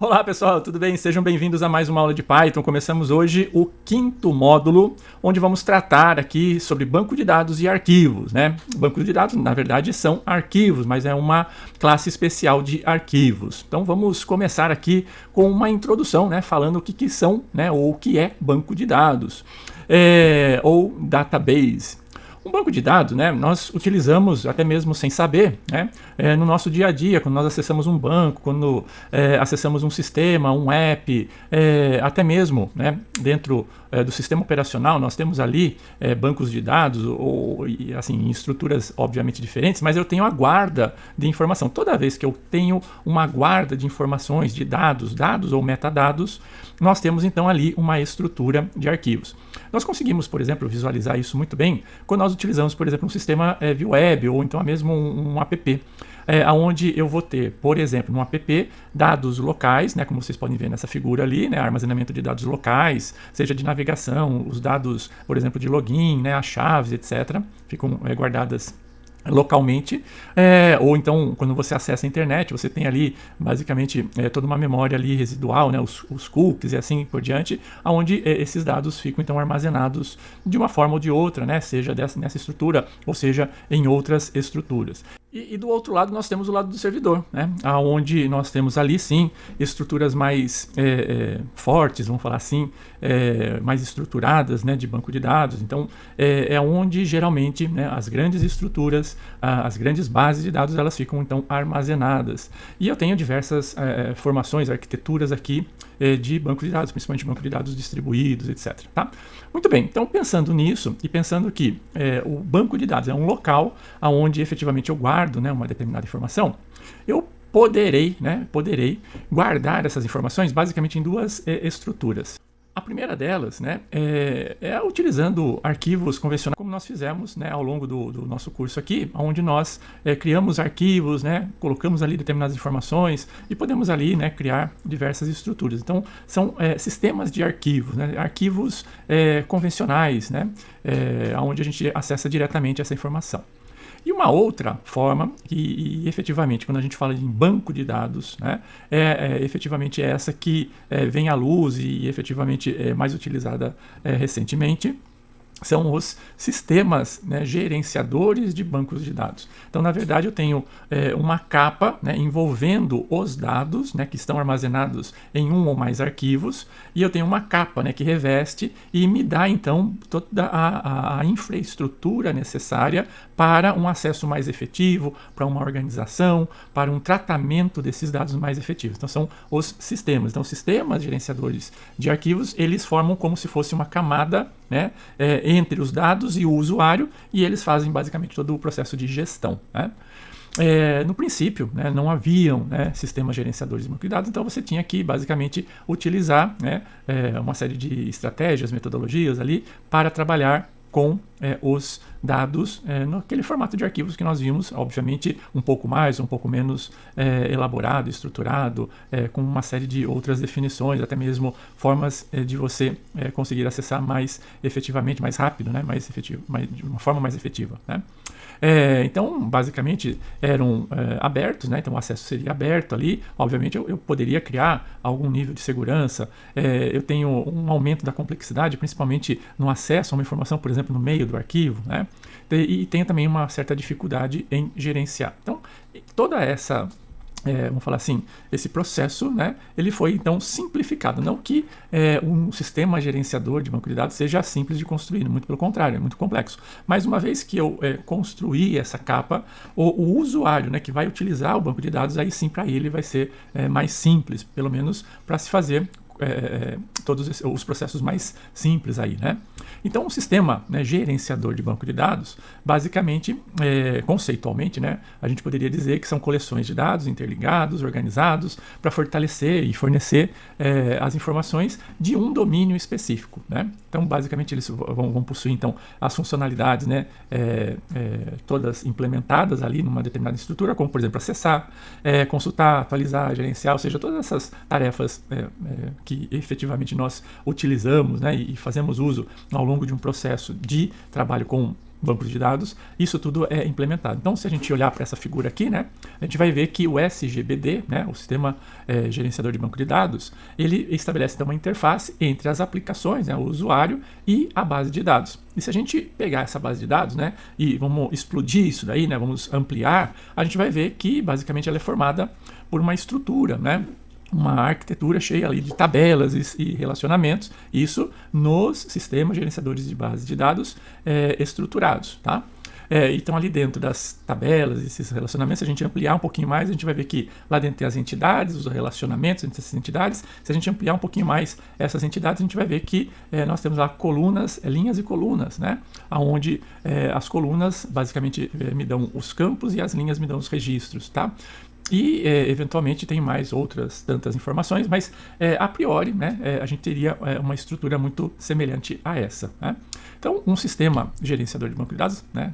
Olá pessoal, tudo bem? Sejam bem-vindos a mais uma aula de Python. Começamos hoje o 5º módulo, onde vamos tratar aqui sobre banco de dados e arquivos, né? Banco de dados, na verdade, são arquivos, mas é uma classe especial de arquivos. Então vamos começar aqui com uma introdução, né? Falando o que são, né? Ou o que é banco de dados, ou database. Um banco de dados, né, nós utilizamos até mesmo sem saber, né, no nosso dia a dia, quando nós acessamos um banco, quando acessamos um sistema, um app, até mesmo, né, dentro do sistema operacional, nós temos ali bancos de dados, ou assim, em estruturas obviamente diferentes, mas eu tenho a guarda de informação. Toda vez que eu tenho uma guarda de informações, de dados ou metadados, nós temos então ali uma estrutura de arquivos. Nós conseguimos, por exemplo, visualizar isso muito bem quando nós utilizamos, por exemplo, um sistema via web ou então mesmo um app, onde eu vou ter, por exemplo, no app, dados locais, né, como vocês podem ver nessa figura ali, né, armazenamento de dados locais, seja de navegação, os dados, por exemplo, de login, né, as chaves, etc., ficam guardadas localmente, ou então quando você acessa a internet, você tem ali basicamente toda uma memória ali residual, né, os cookies e assim por diante, onde esses dados ficam então armazenados de uma forma ou de outra, né, seja nessa estrutura ou seja em outras estruturas. E do outro lado nós temos o lado do servidor, né, onde nós temos ali sim estruturas mais fortes, vamos falar assim, mais estruturadas, né, de banco de dados. Então é onde geralmente, né, as grandes estruturas, as grandes bases de dados, elas ficam então armazenadas. E eu tenho diversas formações, arquiteturas aqui de banco de dados, principalmente banco de dados distribuídos, etc. Tá? Muito bem, então pensando nisso e pensando que o banco de dados é um local onde efetivamente eu guardo, né, uma determinada informação, eu poderei guardar essas informações basicamente em duas estruturas. A primeira delas, né, é utilizando arquivos convencionais, como nós fizemos, né, ao longo do nosso curso aqui, onde nós criamos arquivos, né, colocamos ali determinadas informações e podemos ali, né, criar diversas estruturas. Então, são sistemas de arquivos, né, arquivos convencionais, né, onde a gente acessa diretamente essa informação. E uma outra forma, e efetivamente, quando a gente fala em banco de dados, né, efetivamente essa que vem à luz e efetivamente é mais utilizada recentemente, são os sistemas, né, gerenciadores de bancos de dados. Então, na verdade, eu tenho uma capa, né, envolvendo os dados, né, que estão armazenados em um ou mais arquivos, e eu tenho uma capa, né, que reveste e me dá, então, toda a infraestrutura necessária para um acesso mais efetivo, para uma organização, para um tratamento desses dados mais efetivos. Então, são os sistemas. Então, sistemas gerenciadores de arquivos, eles formam como se fosse uma camada, né, entre os dados e o usuário, e eles fazem basicamente todo o processo de gestão, né? No princípio, né, não haviam, né, sistemas gerenciadores de banco de dados, então você tinha que basicamente utilizar, né, uma série de estratégias, metodologias ali para trabalhar com os dados naquele formato de arquivos que nós vimos, obviamente um pouco mais, um pouco menos elaborado, estruturado, com uma série de outras definições, até mesmo formas de você conseguir acessar mais efetivamente, mais rápido, né, de uma forma mais efetiva, né? Então, basicamente, eram abertos, né? Então o acesso seria aberto ali. Obviamente, eu poderia criar algum nível de segurança. Eu tenho um aumento da complexidade, principalmente no acesso a uma informação, por exemplo, no meio do arquivo, né? E tenho também uma certa dificuldade em gerenciar. Então, toda essa... vamos falar assim, esse processo, né, ele foi então simplificado. Não que um sistema gerenciador de banco de dados seja simples de construir, muito pelo contrário, é muito complexo. Mas uma vez que eu construí essa capa, o usuário, né, que vai utilizar o banco de dados, aí sim para ele vai ser mais simples, pelo menos para se fazer todos os processos mais simples aí, né? Então, um sistema, né, gerenciador de banco de dados, basicamente, conceitualmente, né, a gente poderia dizer que são coleções de dados interligados, organizados, para fortalecer e fornecer as informações de um domínio específico, né? Então, basicamente, eles vão possuir então as funcionalidades, né, todas implementadas ali numa determinada estrutura, como, por exemplo, acessar, consultar, atualizar, gerenciar, ou seja, todas essas tarefas que efetivamente nós utilizamos, né, e fazemos uso ao longo de um processo de trabalho com bancos de dados, isso tudo é implementado. Então, se a gente olhar para essa figura aqui, né, a gente vai ver que o SGBD, né, o Sistema Gerenciador de Banco de Dados, ele estabelece então uma interface entre as aplicações, né, o usuário e a base de dados. E se a gente pegar essa base de dados, né, e vamos explodir isso daí, né, vamos ampliar, a gente vai ver que basicamente ela é formada por uma estrutura, né, uma arquitetura cheia ali de tabelas e relacionamentos, isso nos sistemas gerenciadores de base de dados estruturados, tá? Então ali dentro das tabelas, esses relacionamentos, se a gente ampliar um pouquinho mais, a gente vai ver que lá dentro tem as entidades, os relacionamentos entre essas entidades. Se a gente ampliar um pouquinho mais essas entidades, a gente vai ver que nós temos lá colunas, linhas e colunas, né? Onde as colunas basicamente me dão os campos e as linhas me dão os registros, tá? E, eventualmente, tem mais outras tantas informações, mas, a priori, né, a gente teria uma estrutura muito semelhante a essa, né? Então, um sistema gerenciador de banco de dados, né,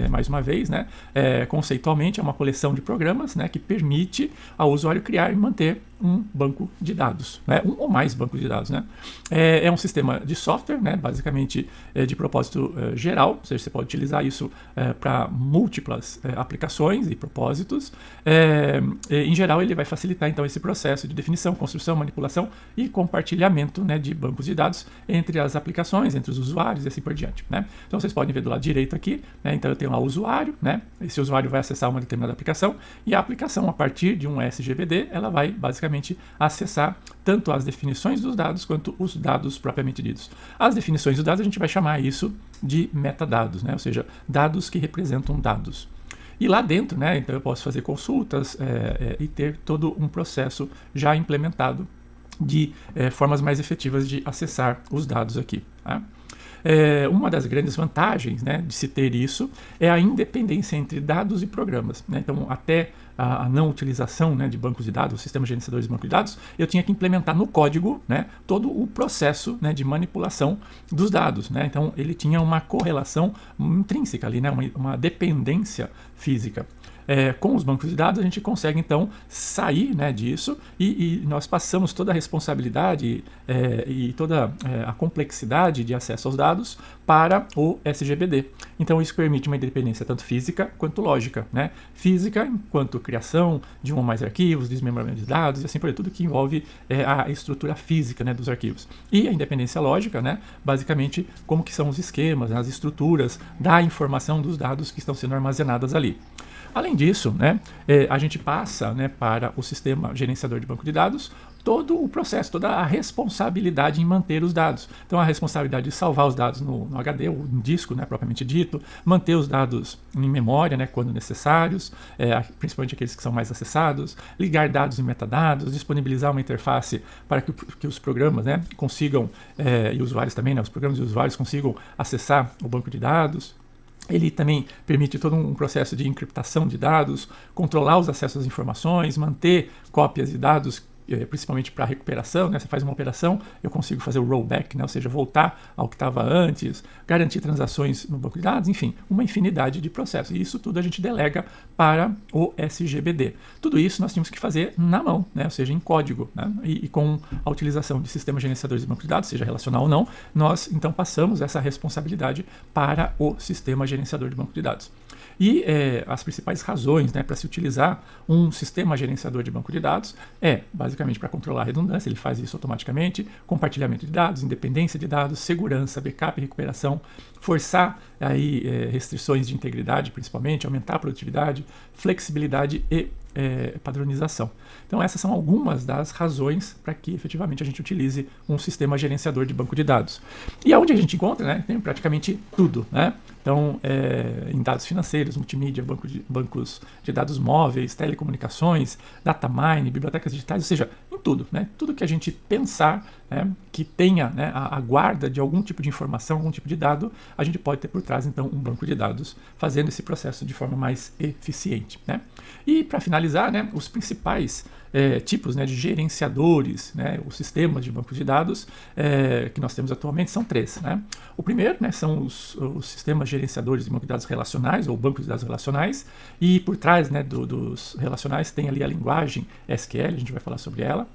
mais uma vez, né, conceitualmente, é uma coleção de programas, né, que permite ao usuário criar e manter um banco de dados, né, um ou mais bancos de dados, né. É um sistema de software, né, basicamente de propósito geral, ou seja, você pode utilizar isso para múltiplas aplicações e propósitos. Em geral, ele vai facilitar então esse processo de definição, construção, manipulação e compartilhamento, né, de bancos de dados entre as aplicações, entre os usuários e assim por diante, né. Então vocês podem ver do lado direito aqui, né, então eu tenho lá o usuário, né, esse usuário vai acessar uma determinada aplicação e a aplicação, a partir de um SGBD, ela vai basicamente acessar tanto as definições dos dados quanto os dados propriamente ditos. As definições dos dados a gente vai chamar isso de metadados, né, ou seja, dados que representam dados. E lá dentro, né, então eu posso fazer consultas e ter todo um processo já implementado de formas mais efetivas de acessar os dados aqui, tá? Uma das grandes vantagens, né, de se ter isso é a independência entre dados e programas, né? Então, até a não utilização, né, de bancos de dados, sistemas gerenciadores de banco de dados, eu tinha que implementar no código, né, todo o processo, né, de manipulação dos dados, né? Então, ele tinha uma correlação intrínseca ali, né, uma dependência física. Com os bancos de dados a gente consegue então sair, né, disso e nós passamos toda a responsabilidade e toda a complexidade de acesso aos dados para o SGBD. Então isso permite uma independência tanto física quanto lógica, né? Física enquanto criação de um ou mais arquivos, desmembramento de dados e assim por aí, tudo que envolve a estrutura física, né, dos arquivos. E a independência lógica, né, basicamente como que são os esquemas, as estruturas da informação dos dados que estão sendo armazenadas ali. Além disso, né, a gente passa, né, para o sistema gerenciador de banco de dados todo o processo, toda a responsabilidade em manter os dados. Então, a responsabilidade de salvar os dados no HD, ou no disco, né, propriamente dito, manter os dados em memória, né, quando necessários, principalmente aqueles que são mais acessados, ligar dados e metadados, disponibilizar uma interface para que os programas, né, consigam, e usuários também, né, os programas e usuários consigam acessar o banco de dados. Ele também permite todo um processo de encriptação de dados, controlar os acessos às informações, manter cópias de dados, principalmente para recuperação, né? Você faz uma operação, eu consigo fazer o rollback, né? Ou seja, voltar ao que estava antes, garantir transações no banco de dados, enfim, uma infinidade de processos. E isso tudo a gente delega para o SGBD. Tudo isso nós tínhamos que fazer na mão, né? Ou seja, em código, né? E com a utilização de sistemas gerenciadores de banco de dados, seja relacional ou não, nós então passamos essa responsabilidade para o sistema gerenciador de banco de dados. E as principais razões, né, para se utilizar um sistema gerenciador de banco de dados basicamente para controlar a redundância, ele faz isso automaticamente, compartilhamento de dados, independência de dados, segurança, backup e recuperação, forçar aí, restrições de integridade principalmente, aumentar a produtividade, flexibilidade e padronização. Então essas são algumas das razões para que efetivamente a gente utilize um sistema gerenciador de banco de dados. E aonde a gente encontra, né, tem praticamente tudo, né? Então, em dados financeiros, multimídia, bancos de dados móveis, telecomunicações, data mining, bibliotecas digitais, ou seja, em tudo, né? Tudo que a gente pensar, né, que tenha, né, a guarda de algum tipo de informação, algum tipo de dado, a gente pode ter por trás, então, um banco de dados fazendo esse processo de forma mais eficiente, né? E, para finalizar, né, os principais tipos, né, de gerenciadores, né, os sistemas de bancos de dados que nós temos atualmente são 3. Né? O primeiro, né, são os sistemas gerenciadores de bancos de dados relacionais ou bancos de dados relacionais, e por trás, né, dos relacionais tem ali a linguagem SQL, a gente vai falar sobre ela.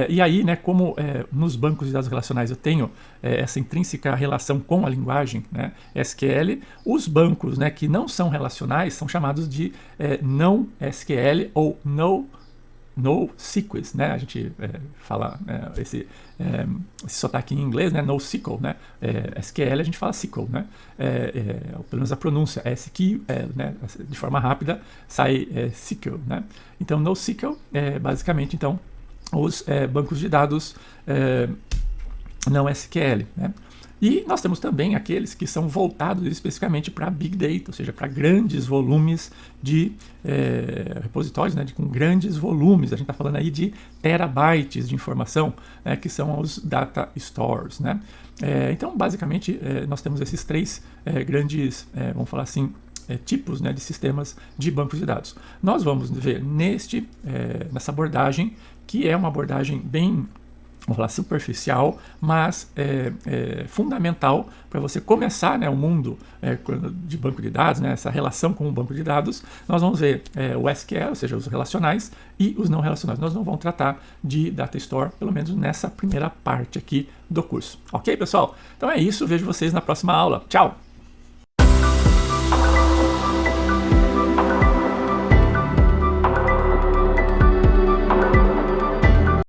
E aí, né, como nos bancos de dados relacionais eu tenho essa intrínseca relação com a linguagem, né, SQL, os bancos, né, que não são relacionais são chamados de não SQL ou NoSQL, né? A gente fala esse sotaque em inglês, né? NoSQL, né? SQL a gente fala SQL, né? Pelo menos a pronúncia é SQL, né? De forma rápida sai SQL, né? Então NoSQL é basicamente então os bancos de dados não SQL, né? E nós temos também aqueles que são voltados especificamente para Big Data, ou seja, para grandes volumes de repositórios, né, com grandes volumes. A gente está falando aí de terabytes de informação, que são os data stores, né? Então, basicamente, nós temos esses três grandes, vamos falar assim, tipos, né, de sistemas de bancos de dados. Nós vamos ver nessa abordagem, que é uma abordagem bem, vamos falar, superficial, mas fundamental para você começar, né, o mundo de banco de dados, né, essa relação com o banco de dados. Nós vamos ver o SQL, ou seja, os relacionais, e os não relacionais. Nós não vamos tratar de Data Store, pelo menos nessa primeira parte aqui do curso. Ok, pessoal? Então é isso, vejo vocês na próxima aula. Tchau!